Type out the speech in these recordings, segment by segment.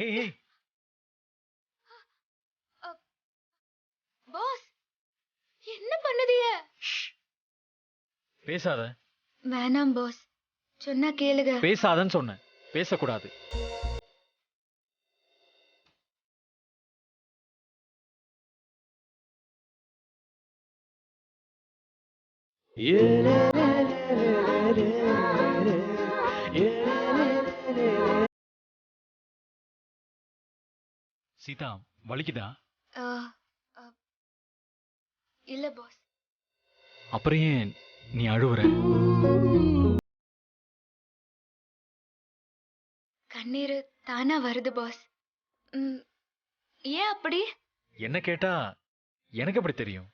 ஏய் ஏய் பாஸ் என்ன பண்ணுதீய? பேசாத. வேணாம் பாஸ், சொன்னா கேளுங்க. பேசாதன்னு சொன்னேன், பேசக்கூடாது. சீதா, வலிக்குதா? ஆ, ஆ, இல்ல பாஸ். அப்புறம் ஏன் நீ அழுவுற? கண்ணீர் தானா வருது பாஸ். ஏன் அப்படி? என்ன கேட்டா எனக்கு எப்படி தெரியும்?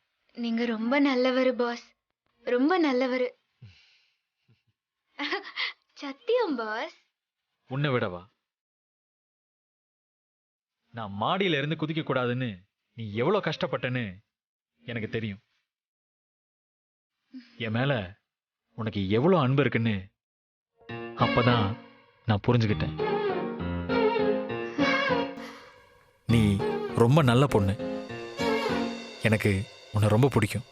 நீங்க ரொம்ப நல்லவரு பாஸ், ரொம்ப நல்லவரு. சத்தியம் பாஸ். உன்னை விடவா? நான் மாடியில இருந்து குதிக்க கூடாதுன்னு நீ எவ்வளவு கஷ்டப்பட்டன்னு எனக்கு தெரியும். என் மேல உனக்கு எவ்வளவு அன்பு இருக்குன்னு அப்பதான் நான் புரிஞ்சுக்கிட்டேன். நீ ரொம்ப நல்ல பொண்ணு. எனக்கு உன்னை ரொம்ப பிடிக்கும்.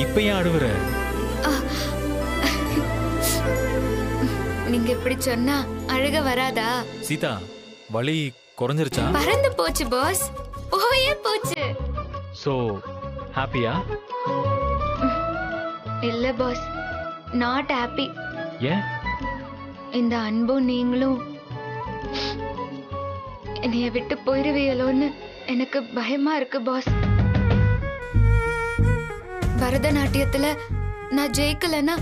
இப்ப ஏன் அழுவுற? நீங்க இப்படி சொன்னா அழுக வராதா? சீதா, வலி குறைஞ்சிருச்சா? பறந்து போச்சு பாஸ், போயே போச்சு. சோ ஹாப்பியா? இல்ல பாஸ், நாட் ஹாப்பி. ஏன்? இந்த அன்பும் நீங்களும் என்னைய விட்டு போயிருவீங்களோன்னு எனக்கு பயமா இருக்கு பாஸ். பரதநாட்டியத்துல நான் ஜெயிக்கலன்னா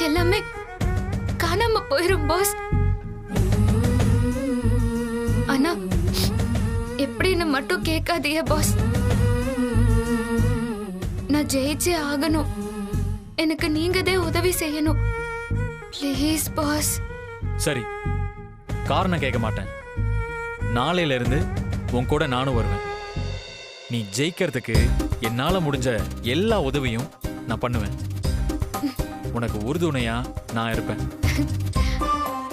எல்லாமே காணாம போயிரும் பாஸ். ஆனா எப்படின்னு மட்டும் கேட்காதீங்க பாஸ். நான் ஜெயிச்சே ஆகணும். எனக்கு நீங்கதான் உதவி செய்யணும். Please boss. சரி, காரணம் கேட்க மாட்டேன். நாளையில இருந்து உன் கூட நானும் வருவேன். நீ ஜெயிக்கிறதுக்கு என்னால முடிஞ்ச எல்லா உதவியும் நான் பண்ணுவேன். உனக்கு உறுதுணையா நான் இருப்பேன்.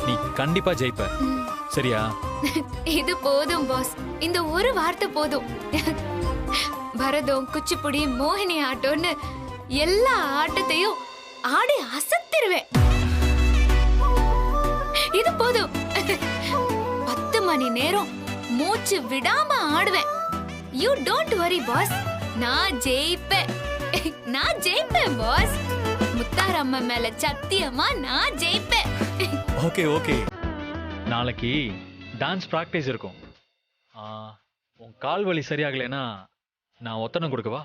நீ கண்டிப்பா ஜெயிப்ப. சரியா? இது போதும் பாஸ், இந்த ஒரு வார்த்தை போதும். பரதம், குச்சிப்புடி, மோகினி ஆட்டம்னு எல்லா ஆட்டத்தையும் ஆடி அசத்திருவேன். இது போதும். 10 மணி நேரம் மூச்சு விடாம ஆடுவேன். யூ டோன்ட் வரி பாஸ், நான் ஜெயிப்பேன். நான் ஜெயிப்பேன் பாஸ். முத்தாரம்மா மேல சத்தியமா நான் ஜெயிப்பேன். Okay okay. நாளைக்கு டான்ஸ் பிராக்டிஸ் இருக்கும். உன் கால் வலி சரியாகலைன்னா நான் ஒத்தடம் கொடுக்கவா?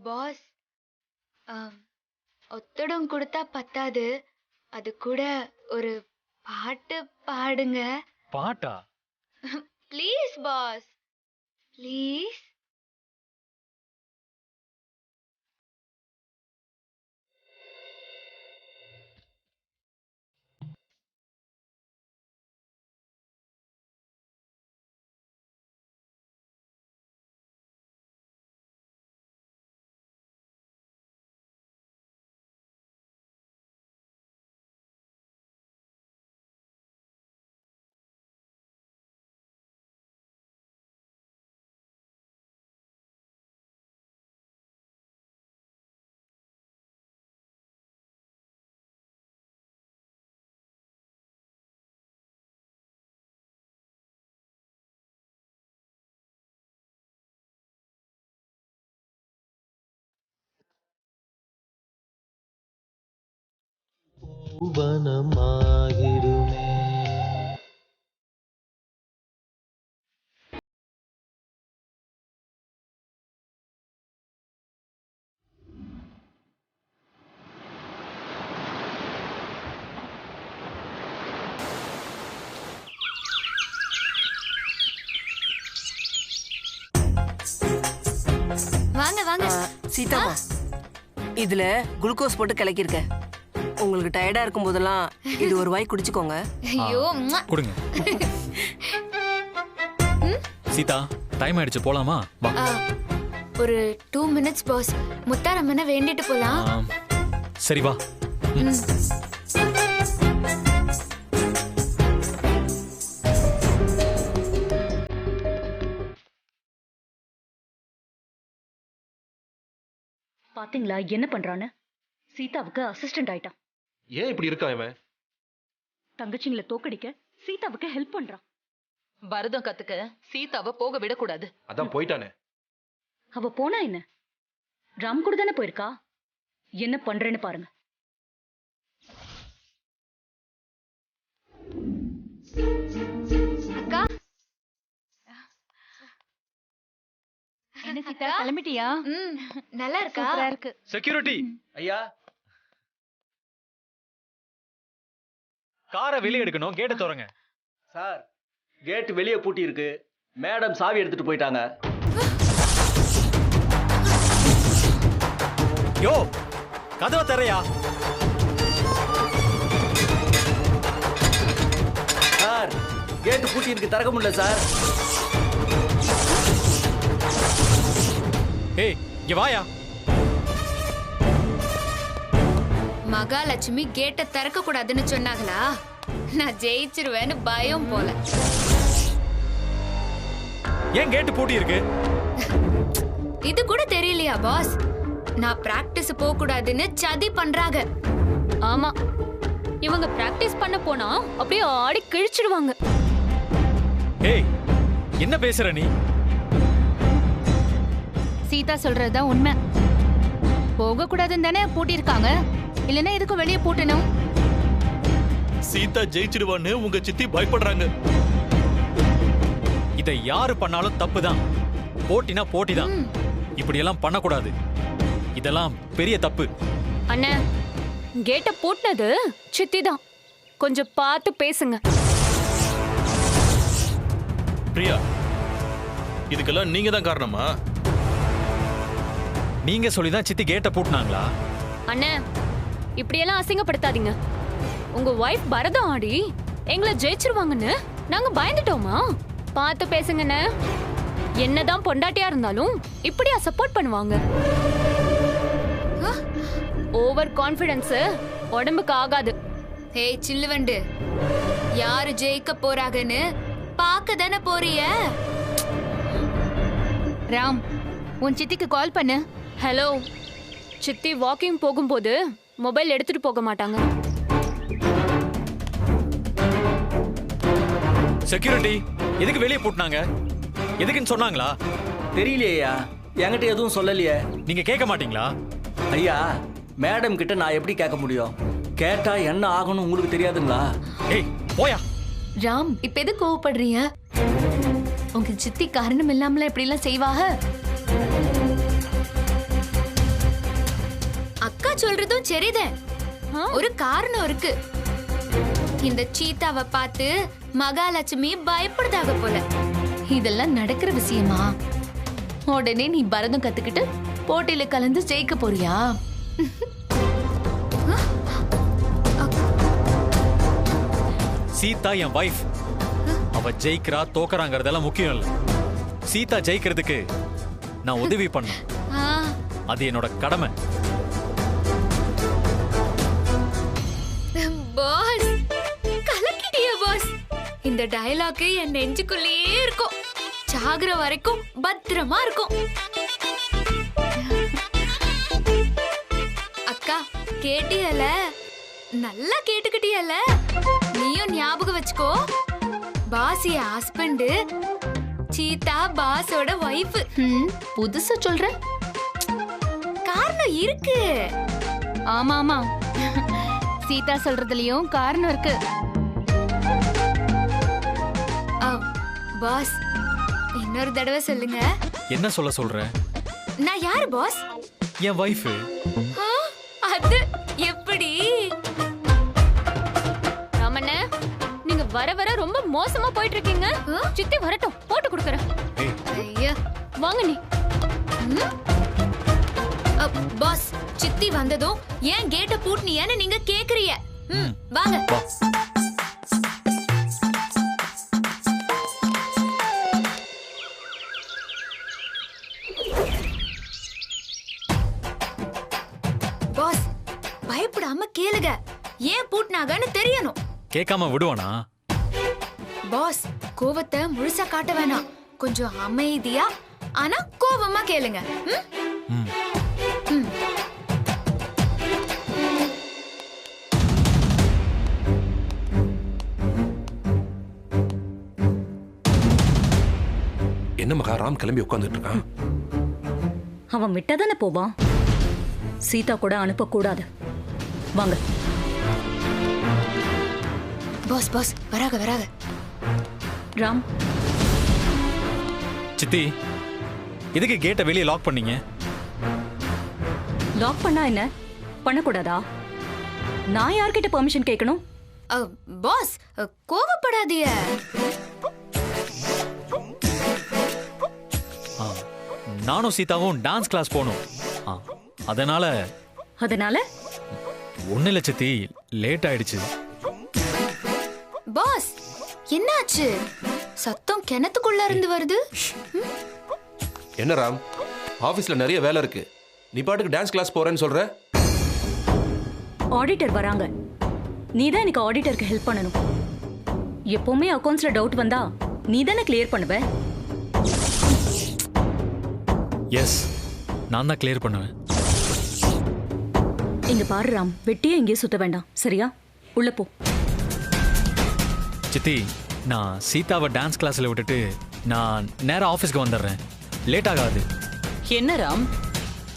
பாஸ், ஒத்தடம் கொடுத்தா பத்தாது, அது கூட ஒரு பாட்டு பாடுங்க. பாட்டா? Please boss, please. வனமாகிடுமே. வாங்க வாங்க. சீதாமா, இதுல குளுக்கோஸ் போட்டு கலக்கிருக்க. உங்களுக்கு டயர்டா இருக்கும் போதெல்லாம் இது ஒரு வாய் குடிச்சுக்கோங்க. ஐயோ ம்மா. கொடுங்க. சீதா டைம் ஆயிடுச்சு, போலாமா? வா. ஒரு 2 minutes பாஸ். முத்தாரம்மனை வேண்டிட்டு போலாம். சரி வா. பாத்தீங்களா என்ன பண்றான்னு? சீதாவுக்கு அசிஸ்டன்ட் ஆயிட்டான். ஏன் இப்படி இருக்கான் இவன்? தங்கச்சிங்களை தோக்கடிக்க சீதாவுக்கு ஹெல்ப் பண்றான். பரதம் கத்துக்க சீதாவை போக விடக்கூடாது. அதான் போயிட்டானே. அவ போனா என்ன? ராம் கூட தானே போயிருக்கா. என்ன பண்றேன்னு பாருங்க. அக்கா என்ன சீதா கிளம்பிட்டியா? நல்லா இருக்கா? இருக்கு. செக்யூரிட்டி ஐயா, காரை வெளியே எடுக்கணும், கேட்ட தோறங்க. சார், கேட் வெளியே பூட்டி இருக்கு. மேடம் சாவி எடுத்துட்டு போயிட்டாங்க. யோ, கதவை தரையா? சார், கேட் பூட்டி இருக்கு, திறக்க முடியல சார். ஏய், இங்க வாயா. மகாலட்சுமி கேட்ட திறக்க கூடாதுன்னு சொன்னாங்களா? நான் ஜெயிச்சிருவேன்னு பயம் போல. ஏன் கேட்டு பூட்டி இருக்கு? இது கூட தெரியலையா பாஸ்? நான் பிராக்டிஸ் போக கூடாதுன்னு சதி பண்றாங்க. ஆமா, இவங்க பிராக்டிஸ் பண்ண போனா அப்படியே ஆடி கிழிச்சிடுவாங்க. ஏய், என்ன பேசுற நீ? சீதா சொல்றதுதான் உண்மை. போக கூடாதுன்னு தானே பூட்டிருக்காங்க. இல்லனா எதுக்கு வெளியே பூட்டணும்? சீதா ஜெயிச்சிடுவான்னு உங்க சித்தி பயப்படுறாங்க. இதை யாரு பண்ணாலும் தப்புதான். போட்டினா போட்டிதான். இப்படி எல்லாம் பண்ணக்கூடாது. இதெல்லாம் பெரிய தப்பு. அண்ணா, கேட்ட பூட்டினது சித்தி தான். கொஞ்சம் பார்த்து பேசுங்க. பிரியா, இதுக்கெல்லாம் நீங்க தான் காரணமா? நீங்க சொல்லிதான் சித்தி கேட்ட பூட்டினாங்களா? அண்ணா, இப்படியெல்லாம் அசிங்கப்படுத்தாதீங்க. உங்க வைஃப் பரதம் ஆடி எங்களை ஜெயிச்சிருவாங்கன்னு நாங்க பயந்துட்டோமா? பார்த்து பேசுங்கண்ணே. என்னதான் பொண்டாட்டியா இருந்தாலும் இப்படியா சப்போர்ட் பண்ணுவாங்க? ஓவர் கான்ஃபிடன்ஸ் உடம்புக்கு ஆகாது. ஏய் சில்லுவண்டு, யாரு ஜெயிக்க போறாங்கன்னு பாக்க தானே போறிய? ராம், உன் சித்திக்கு கால் பண்ணு. ஹலோ, சித்தி வாக்கிங் போகும்போது மொபைல் எடுத்துட்டு போக மாட்டாங்க. செக்யூரிட்டி எதுக்கு வெளியே பூட்டினாங்க? எதுக்குன்னு சொன்னாங்களா? தெரியலையா, என்கிட்ட எதுவும் சொல்லலையே. நீங்க கேட்க மாட்டீங்களா? ஐயா, மேடம் கிட்ட நான் எப்படி கேட்க முடியும்? கேட்டா என்ன ஆகணும் உங்களுக்கு தெரியாதுங்களா? ஏய், போயா. ராம், இப்ப எது கோவப்படுறீங்க? உங்க சித்தி காரணம் இல்லாமல இப்படி எல்லாம் செய்வாக? அக்கா சொல்றதும் சரிதான். ஒரு காரணம் இருக்கு. இந்த சீதாவை பார்த்து மகாலட்சுமி பயப்படுதாக போல. இதெல்லாம் நடக்கிற விஷயமா? உடனே நீ பரதம் கத்துக்கிட்டு போட்டியில கலந்து ஜெயிக்க போறியா? சீதா என் வைஃப். அவ ஜெயிக்கிறா தோக்கறாங்கறதெல்லாம் முக்கியம் இல்ல. சீதா ஜெயிக்கிறதுக்கு நான் உதவி பண்ணேன். அது என்னோட கடமை. பாஸ், கலக்கிட்டியா பாஸ்? இந்த டயலாக் என் நெஞ்சுக்குள்ளேயே இருக்கும். சாகுற வரைக்கும் பத்திரமா இருக்கும். அக்கா கேட்டியல? நல்லா கேட்டுக்கிட்டியல? நீயும் ஞாபகம் வச்சுக்கோ. பாஸ் என் ஹஸ்பண்ட், சீதா பாஸோட வைஃப். புதுசா சொல்ற? காரணம் இருக்கு. ஆமா ஆமா, சீதா சொல்றதுலயும் காரணம் இருக்கு. பாஸ், இன்னொரு தடவை சொல்லுங்க. என்ன சொல்ல சொல்ற? நான் யாரு பாஸ்? என் வைஃப். அது எப்படி? ராமண்ண, நீங்க வர வர ரொம்ப மோசமா போயிட்டு இருக்கீங்க. சித்தி வரட்டும், போட்டு கொடுக்கறேன். ஐயா, வாங்க நீ. பாஸ் சித்தி வந்ததும் ஏன் கேட்ட பூட்டினியன்னு நீங்க கேக்குறீங்க. வாங்க. வா. பாஸ் பயப்படாம கேளுங்க. ஏன் பூட்டினாங்கன்னு தெரியணும். கேட்காம விடுவானா? பாஸ் கோவத்தை முழுசா காட்ட வேணாம். கொஞ்சம் அமைதியா ஆனா கோவமா கேளுங்க. ம். என்ன மகா ராம் கிளம்பி உட்காந்துட்டு இருக்கான்? அவன் விட்டாதானே போவான். சீதா கூட அனுப்பக்கூடாது. வாங்க. பாஸ் பாஸ் வராக வராக. ராம், சித்தி எதுக்கு கேட்டை வெளியே லாக் பண்ணீங்க? லாக் பண்ணா என்ன? பண்ணக்கூடாதா? நான் யார்கிட்ட பெர்மிஷன் கேட்கணும்? பாஸ் கோவப்படாதீய. நானும் சீதாவும் டான்ஸ் கிளாஸ் போகணும். அதனால ஒண்ணு இல்ல சித்தி, லேட் ஆயிடுச்சு. பாஸ் என்னாச்சு? சத்தம் கிணத்துக்குள்ள இருந்து வருது. என்ன ராம், ஆபீஸ்ல நிறைய வேலை இருக்கு, நீ பாட்டுக்கு டான்ஸ் கிளாஸ் போறேன்னு சொல்ற? ஆடிட்டர் வராங்க. நீ தான் எனக்கு ஆடிட்டருக்கு ஹெல்ப் பண்ணணும். எப்பவுமே அக்கவுண்ட்ஸ்ல டவுட் வந்தா நீ தானே கிளியர் பண்ணுவ. எஸ், நான் தான் கிளியர் பண்ணுவேன். இங்க பாரு ராம், வெட்டியே எங்கேயும் சுத்த வேண்டாம், சரியா? உள்ள போ. சித்தி, நான் சீதாவை டான்ஸ் கிளாஸ்ல விட்டுட்டு நான் நேரா ஆபீஸ்க்கு வந்துடுறேன். லேட் ஆகாது. என்ன ராம்,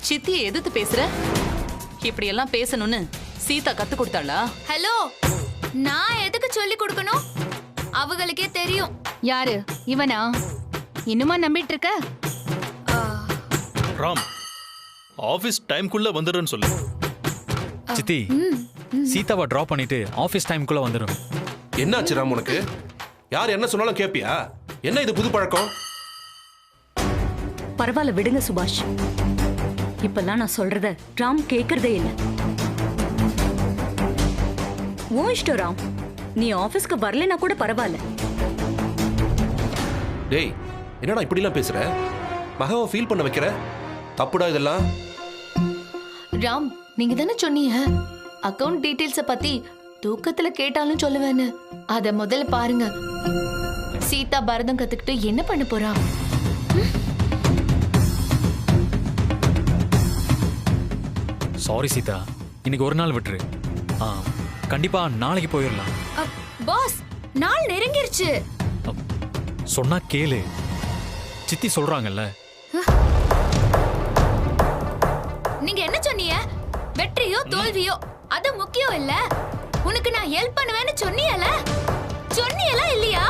சித்தியை எதிர்த்து பேசுற? இப்படி எல்லாம் பேசணும்னு சீதா கத்து கொடுத்தாளா? ஹலோ, நான் எதுக்கு சொல்லி கொடுக்கணும்? அவங்களுக்கே தெரியும். யாரு இவனா? இன்னுமா நம்பிட்டு இருக்க? ராம், ஆபீஸ் டைம்க்குள்ள வந்துடுறேன்னு சொல்லு. சித்தி, சீதாவை டிராப் பண்ணிட்டு ஆபீஸ் டைம்குள்ள வந்துடும். என்னாச்சு ராம் உனக்கு? யார் என்ன சொன்னாலும் கேப்பியா? என்ன இது புது பழக்கம்? பரவாயில்ல விடுங்க சுபாஷ். இப்பெல்லாம் நான் சொல்றத ராம் கேக்குறதே இல்லை. உன் இஷ்டம் ராம், நீ ஆபீஸ்க்கு வரலனா கூட பரவாயில்ல. டேய், என்னடா இப்படிலாம் பேசுற? மகாவை ஃபீல் பண்ண வைக்கிற? தப்புடா இதெல்லாம். ராம், நீங்க தானே சொன்னீங்க அக்கவுண்ட் டீடைல்ஸ பத்தி தூக்கத்துல கேட்டாலும் சொல்லுவேன்னு. அத முதல்ல பாருங்க. சீதா பரதம் கத்துக்கிட்டு என்ன பண்ண போறா? சாரி சீதா, இன்னைக்கு ஒரு நாள் விட்டுரு. கண்டிப்பா நாளைக்கு போயிடலாம். பாஸ், நாள் நெருங்கிருச்சு. சொன்னா கேளு, சித்தி சொல்றாங்கல்ல. நீங்க என்ன சொன்னீங்க? வெற்றியோ தோல்வியோ அது முக்கியம் இல்ல. உனக்கு நான் ஹெல்ப் பண்ணுவேன்னு சொன்னீயல? சொன்னீயல இல்லையா?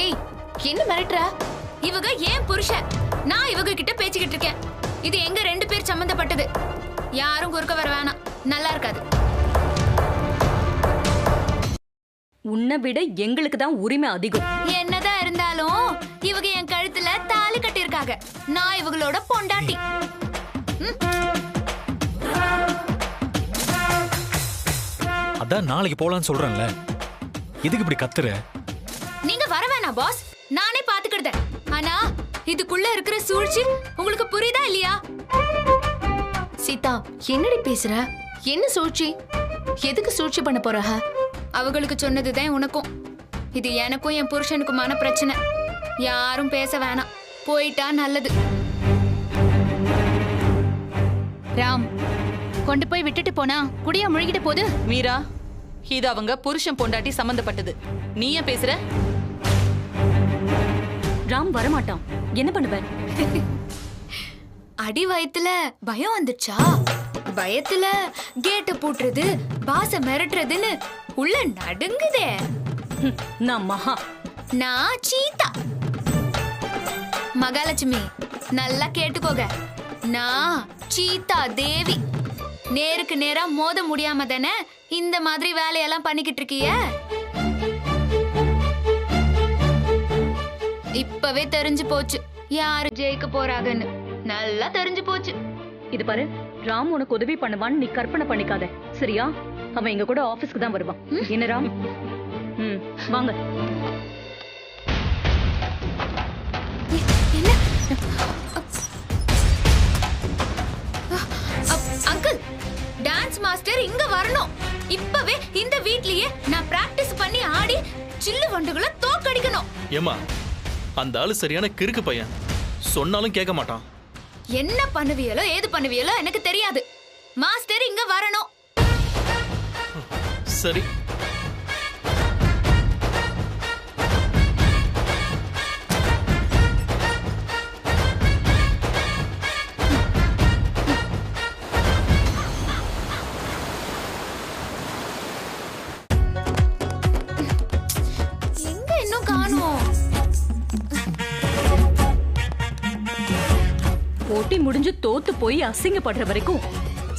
ஏய், என்ன மிரட்டுற? இவங்க ஏன் புருஷன், நான் இவங்க கிட்ட பேசிக்கிட்டு இருக்கேன். இது எங்க 2 பேர் சம்பந்தப்பட்டது. யாரும் குறுக்க வர வேணாம், நல்லா இருக்காது. உன்னை விட எங்களுக்கு தான் உரிமை அதிகம். என்னதான் இருந்தாலும் இவங்க என் கழுத்துல தாலி கட்டி இருக்காங்க. நான் இவங்களோட பொண்டாட்டி. அதான் நாளைக்கு போலான்னு சொல்றேன்ல, எதுக்கு இப்படி கத்துற? நீங்க வர வேணாம் பாஸ், நானே பாத்துக்கிட்டேன். ஆனா இதுக்குள்ள இருக்கிற சூழ்ச்சி உங்களுக்கு புரியுதா இல்லையா? சீதா, என்னடி பேசுற? என்ன சூழ்ச்சி? எதுக்கு சூழ்ச்சி பண்ண போற? அவங்களுக்கு சொன்னதுதான் உனக்கும். இது எனக்கும் என் புருஷனுக்குமான பிரச்சனை. யாரும் பேச வேணாம், போயிட்டா நல்லது. ராம், கொண்டு போய் விட்டுட்டு போனா குடியா முழுகிட்டு போகுது. மீரா, இது அவங்க புருஷன் பொண்டாட்டி சம்பந்தப்பட்டது. நீ ஏன் பேசுற? ராம் வரமாட்டான், என்ன பண்ணுவ? அடி வயித்துல பயம் வந்துச்சா? பயத்துல கேட்ட பூட்டுறது, பாச மிரட்டுறதுன்னு உள்ள நடுங்குதே. நான் மகா. நான் சீதா. மகாலட்சுமி, நல்லா கேட்டுக்கோங்க. நான் சீதா தேவி. நேருக்கு நேரா மோத முடியாம தானே இந்த மாதிரி வேலையெல்லாம் பண்ணிக்கிட்டு இருக்கீங்க. இப்பவே தெரிஞ்சு போச்சு யாரு ஜெயிக்க போறாங்கன்னு. நல்லா தெரிஞ்சு போச்சு. இது பாரு, ராம் உனக்கு உதவி பண்ணுவான்னு நீ கற்பனை பண்ணிக்காத, சரியா? அவன் எங்க கூட ஆபீஸ்க்கு தான் வருவான். என்ன ராம்? வாங்க. என்ன அங்கிள், டான்ஸ் மாஸ்டர் இங்க வரணும். இப்பவே இந்த வீட்லயே நான் பிராக்டிஸ் பண்ணி ஆடி சில்லு வண்டுகளை தோக்கடிக்கணும். ஏமா, அந்த ஆளு சரியான கிறுக்கு பையன், சொன்னாலும் கேட்க மாட்டான். என்ன பண்ணுவியலோ ஏது பண்ணுவியலோ எனக்கு தெரியாது. மாஸ்டர் இங்க வரணும். சரி, எங்க இன்னும் காணோம்? போட்டி முடிஞ்சு தோத்து போய் அசிங்கப்படுற வரைக்கும்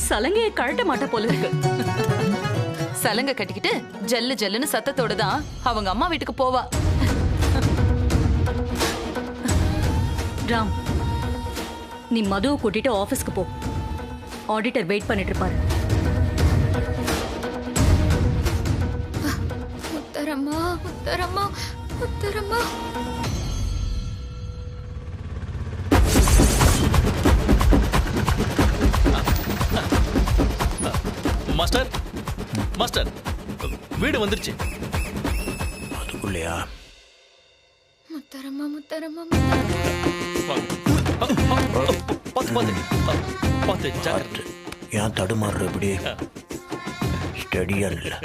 சலங்கையை கழட்ட மாட்ட போல இருக்கு. சலங்க கட்டிக்கிட்டு ஜல்லு ஜல்லுன்னு சத்தத்தோட தான் அவங்க அம்மா வீட்டுக்கு போவா. ராம், நீ மதுவை கூட்டிட்டு ஆபீஸ்க்கு போ. ஆடிட்டர் வெயிட் பண்ணிட்டு இருப்பாரு. முத்தரம்மா, முத்தரம்மா, முத்தரம்மா. மாஸ்டர் மாஸ்டர், வீடு வந்துருச்சு. அதுக்குள்ளயா? முத்தரம்மா, முத்தரம்மா, பார்த்து ஜாக்கிரதை. ஏன் தடுமாறுற இப்படி? ஸ்டடியா இல்ல.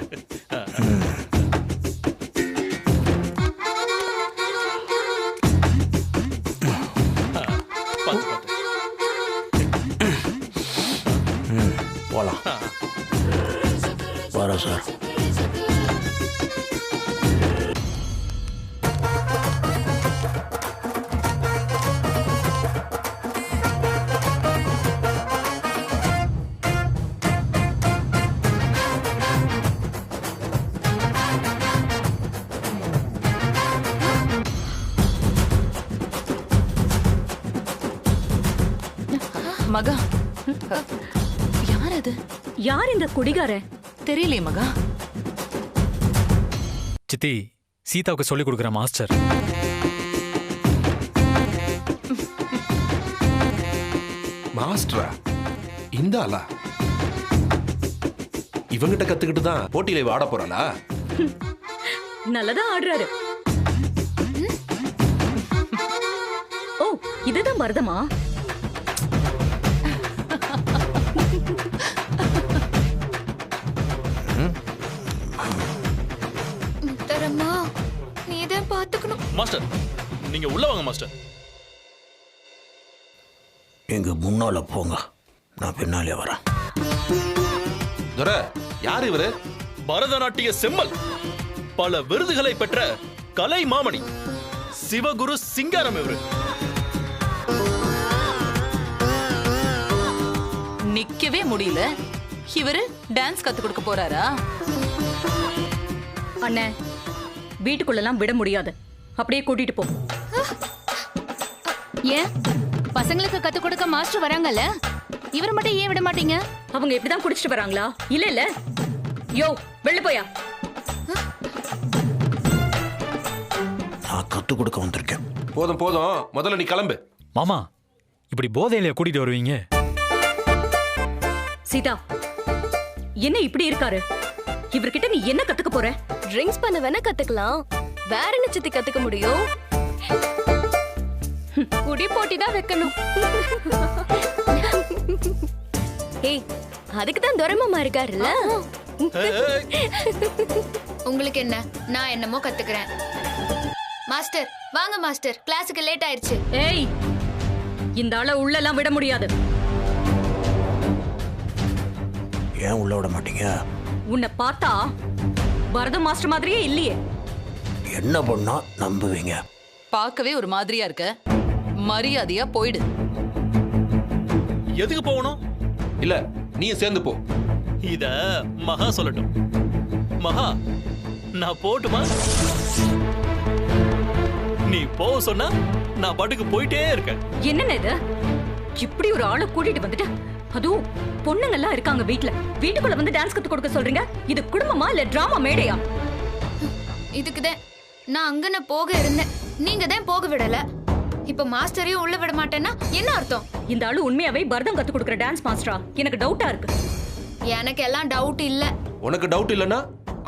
போலாம். வரோம் சார். மகா, யார் அது? யார் இந்த குடிகார? தெரியலையே மகா. சித்தி, சீதாவுக்கு சொல்லிக் கொடுக்குற மாஸ்டர். மாஸ்டரா? இந்த ஆளா? இவங்கிட்ட கத்துக்கிட்டு தான் போட்டியில ஆட போறாளா? நல்லதா ஆடுறாரு. ஓ, இதுதான் பரதமா? முத்தரம்மா, நீதான் பாத்துக்கணும். மாஸ்டர், நீங்க உள்ள வாங்க மாஸ்டர். எங்க முன்னால போங்க, நான் பின்னாலே வரேன். துரை, யார் இவரு? பரதநாட்டிய செம்மல், பல விருதுகளை பெற்ற கலை மாமணி, சிவகுரு சிங்காரம் இவரு. நிக்கவே முடியல, இவரு டான்ஸ் கத்து கொடுக்க போறாரா? அண்ணே, வீட்டுக்குள்ளெல்லாம் விட முடியாது. அப்படியே கூட்டிட்டு போ. ஏன் பசங்களுக்கு கத்து கொடுக்க மாஸ்டர் வராங்கல்ல, இவர் மட்டும் ஏன் விட மாட்டீங்க? அவங்க எப்படிதான் குடிச்சிட்டு வராங்களா? இல்ல இல்ல. யோ, வெளில போயா. நான் கத்து கொடுக்க வந்திருக்கேன். போதும் போதும், முதல்ல நீ கிளம்பு. மாமா, இப்படி போதையில கூட்டிட்டு வருவீங்க? சீதா, என்ன இப்படி இருக்காரு? இவர்கிட்ட நீ என்ன கத்துக்க போற? ட்ரிங்க்ஸ் பண்ண வேணா கத்துக்கலாம், வேற என்ன சித்தி கத்துக்க முடியும்? குடி போட்டி தான் வைக்கணும். ஏய், அதுக்கு தான் துரைமாமா இருக்காருல்ல. உங்களுக்கு என்ன, நான் என்னமோ கத்துக்கிறேன். மாஸ்டர் வாங்க மாஸ்டர், கிளாஸுக்கு லேட் ஆயிருச்சு. ஏய், இந்த ஆளை உள்ளெல்லாம் விட முடியாது. ஏன் உள்ள விட மாட்டீங்க? உன்னை பார்த்தா பரதம் மாஸ்டர் மாதிரியே இல்லையே. என்ன பண்ணா நம்புவீங்க? பார்க்கவே ஒரு மாதிரியா இருக்க, மரியாதையா போயிடு. எதுக்கு போகணும்? இல்ல, நீயும் சேர்ந்து போ. இத மகா சொல்லட்டும். மகா, நான் போட்டுமா? நீ போக சொன்னா நான் பாட்டுக்கு போயிட்டே இருக்கேன். என்னன்னு இது? இப்படி ஒரு ஆளை கூட்டிட்டு வந்துட்டு அதுவும் பொண்ணுங்க எல்லாம் இருக்காங்க வீட்டுக்குள்ள வந்து டான்ஸ் கத்து கொடுக்க சொல்றீங்க. இது குடும்பமா இல்ல டிராமா மேடையா? இதுக்குதான் நான் அங்கன போக இருந்தேன், நீங்க தான் போக விடல. இப்ப மாஸ்டரையும் உள்ள விட மாட்டேன்னா என்ன அர்த்தம்? இந்த ஆளு உண்மையாவே பரதம் கத்து கொடுக்குற டான்ஸ் மாஸ்டரா? எனக்கு டவுட்டா இருக்கு. எனக்கு எல்லாம் டவுட் இல்ல. உனக்கு டவுட் இல்லைன்னா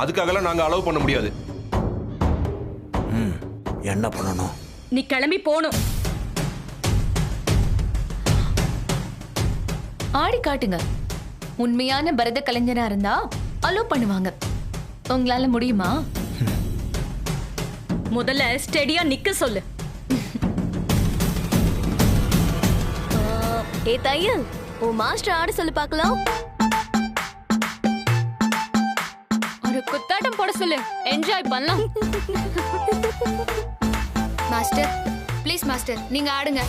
அதுக்காகலாம் நாங்க அலோவ் பண்ண முடியாது. என்ன பண்ணணும்? நீ கிளம்பி போணும். ஆடி காட்டுங்க. உண்மையான பரத கலைஞரா இருந்தா அலோ பண்ணுவாங்க. உங்களால முடியுமா? முதல்ல ஸ்டெடியா நிக்க சொல்லு. ஏ தையல், ஓ மாஸ்டர் ஆட சொல்லு பார்க்கலாம். ஒரு குத்தாட்டம் போட சொல்லு, என்ஜாய் பண்ணலாம். மாஸ்டர் ப்ளீஸ் மாஸ்டர், நீங்க ஆடுங்க.